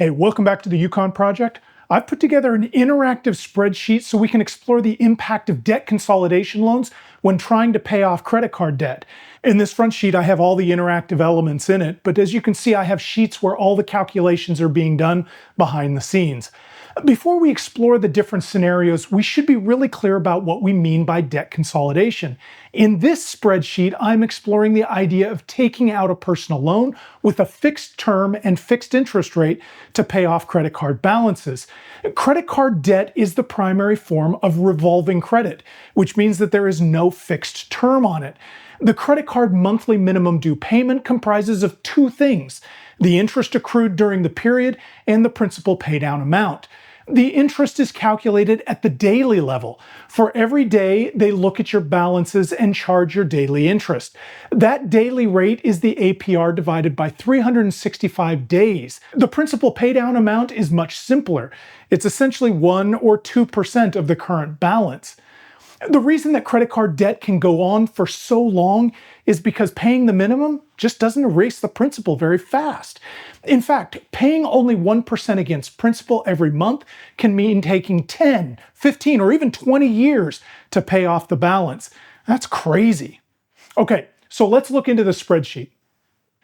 Hey, welcome back to the Yukon Project. I've put together an interactive spreadsheet so we can explore the impact of debt consolidation loans when trying to pay off credit card debt. In this front sheet, I have all the interactive elements in it, but as you can see, I have sheets where all the calculations are being done behind the scenes. Before we explore the different scenarios, we should be really clear about what we mean by debt consolidation. In this spreadsheet, I'm exploring the idea of taking out a personal loan with a fixed term and fixed interest rate to pay off credit card balances. Credit card debt is the primary form of revolving credit, which means that there is no fixed term on it. The credit card monthly minimum due payment comprises of two things: the interest accrued during the period and the principal paydown amount. The interest is calculated at the daily level. For every day, they look at your balances and charge your daily interest. That daily rate is the APR divided by 365 days. The principal paydown amount is much simpler. It's essentially 1 or 2% of the current balance. The reason that credit card debt can go on for so long is because paying the minimum just doesn't erase the principal very fast. In fact, paying only 1% against principal every month can mean taking 10, 15, or even 20 years to pay off the balance. That's crazy. Okay, so let's look into the spreadsheet.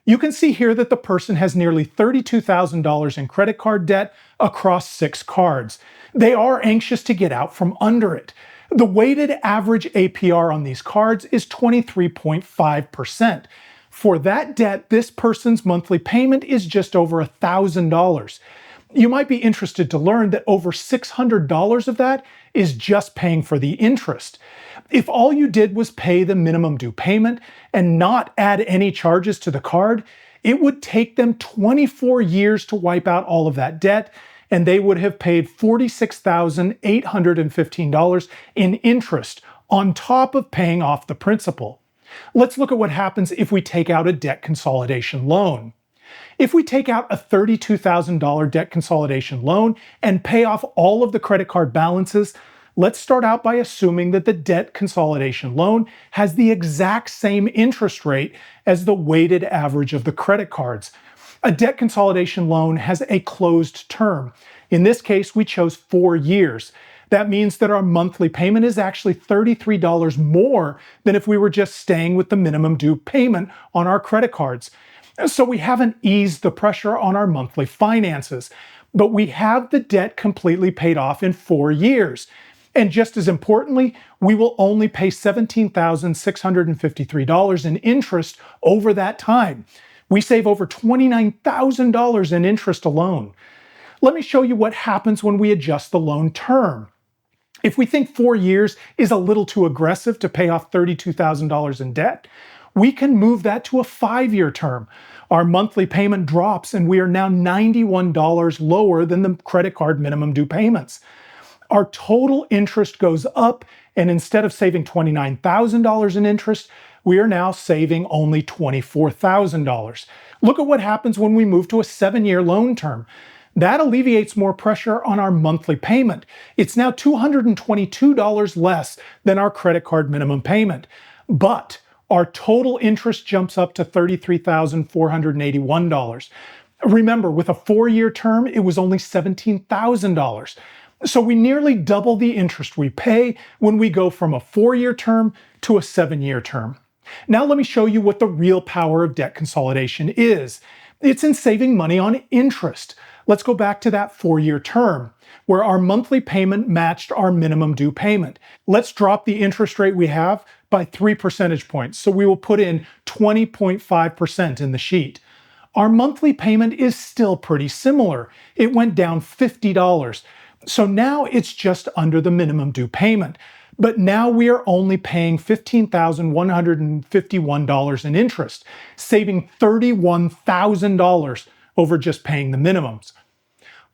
You can see here that the person has nearly $32,000 in credit card debt across 6 cards. They are anxious to get out from under it. The weighted average APR on these cards is 23.5%. For that debt, this person's monthly payment is just over $1,000. You might be interested to learn that over $600 of that is just paying for the interest. If all you did was pay the minimum due payment and not add any charges to the card, it would take them 24 years to wipe out all of that debt, and they would have paid $46,815 in interest on top of paying off the principal. Let's look at what happens if we take out a debt consolidation loan. If we take out a $32,000 debt consolidation loan and pay off all of the credit card balances, let's start out by assuming that the debt consolidation loan has the exact same interest rate as the weighted average of the credit cards. A debt consolidation loan has a closed term. In this case, we chose 4 years. That means that our monthly payment is actually $33 more than if we were just staying with the minimum due payment on our credit cards. So we haven't eased the pressure on our monthly finances, but we have the debt completely paid off in 4 years. And just as importantly, we will only pay $17,653 in interest over that time. We save over $29,000 in interest alone. Let me show you what happens when we adjust the loan term. If we think 4 years is a little too aggressive to pay off $32,000 in debt, we can move that to a 5-year term. Our monthly payment drops and we are now $91 lower than the credit card minimum due payments. Our total interest goes up, and instead of saving $29,000 in interest, we are now saving only $24,000. Look at what happens when we move to a 7-year loan term. That alleviates more pressure on our monthly payment. It's now $222 less than our credit card minimum payment. But our total interest jumps up to $33,481. Remember, with a 4-year term, it was only $17,000. So we nearly double the interest we pay when we go from a 4-year term to a 7-year term. Now let me show you what the real power of debt consolidation is. It's in saving money on interest. Let's go back to that 4-year term, where our monthly payment matched our minimum due payment. Let's drop the interest rate we have by 3 percentage points. So we will put in 20.5% in the sheet. Our monthly payment is still pretty similar. It went down $50. So now it's just under the minimum due payment. But now we are only paying $15,151 in interest, saving $31,000 over just paying the minimums.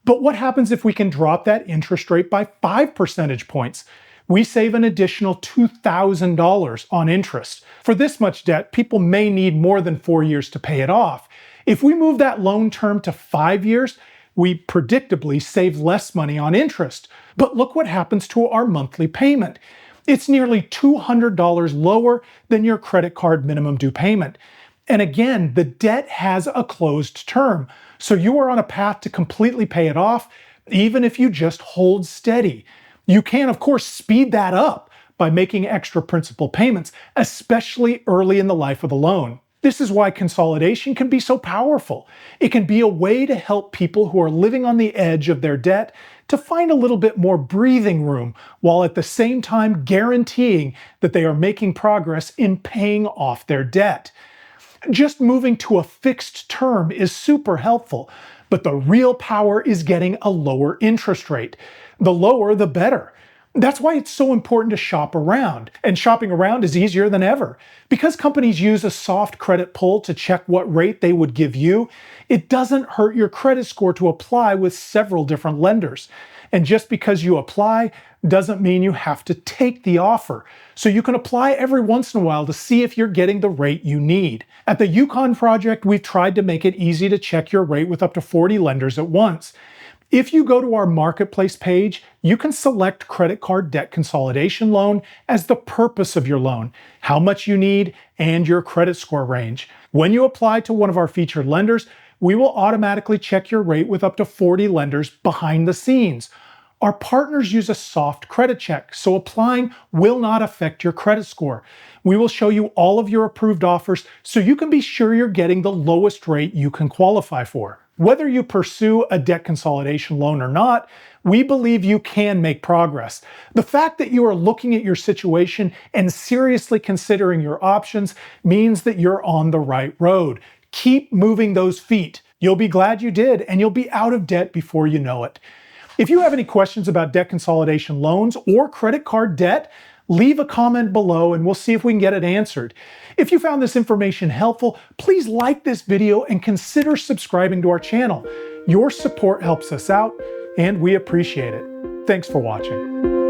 But what happens if we can drop that interest rate by 5 percentage points? We save an additional $2,000 on interest. For this much debt, people may need more than 4 years to pay it off. If we move that loan term to 5 years, we predictably save less money on interest. But look what happens to our monthly payment. It's nearly $200 lower than your credit card minimum due payment. And again, the debt has a closed term. So you are on a path to completely pay it off, even if you just hold steady. You can, of course, speed that up by making extra principal payments, especially early in the life of the loan. This is why consolidation can be so powerful. It can be a way to help people who are living on the edge of their debt to find a little bit more breathing room, while at the same time guaranteeing that they are making progress in paying off their debt. Just moving to a fixed term is super helpful, but the real power is getting a lower interest rate. The lower, the better. That's why it's so important to shop around, and shopping around is easier than ever. Because companies use a soft credit pull to check what rate they would give you, it doesn't hurt your credit score to apply with several different lenders. And just because you apply doesn't mean you have to take the offer. So you can apply every once in a while to see if you're getting the rate you need. At the Yukon Project, we've tried to make it easy to check your rate with up to 40 lenders at once. If you go to our marketplace page, you can select credit card debt consolidation loan as the purpose of your loan, how much you need, and your credit score range. When you apply to one of our featured lenders, we will automatically check your rate with up to 40 lenders behind the scenes. Our partners use a soft credit check, so applying will not affect your credit score. We will show you all of your approved offers so you can be sure you're getting the lowest rate you can qualify for. Whether you pursue a debt consolidation loan or not, we believe you can make progress. The fact that you are looking at your situation and seriously considering your options means that you're on the right road. Keep moving those feet. You'll be glad you did, and you'll be out of debt before you know it. If you have any questions about debt consolidation loans or credit card debt, leave a comment below and we'll see if we can get it answered. If you found this information helpful, please like this video and consider subscribing to our channel. Your support helps us out, and we appreciate it. Thanks for watching.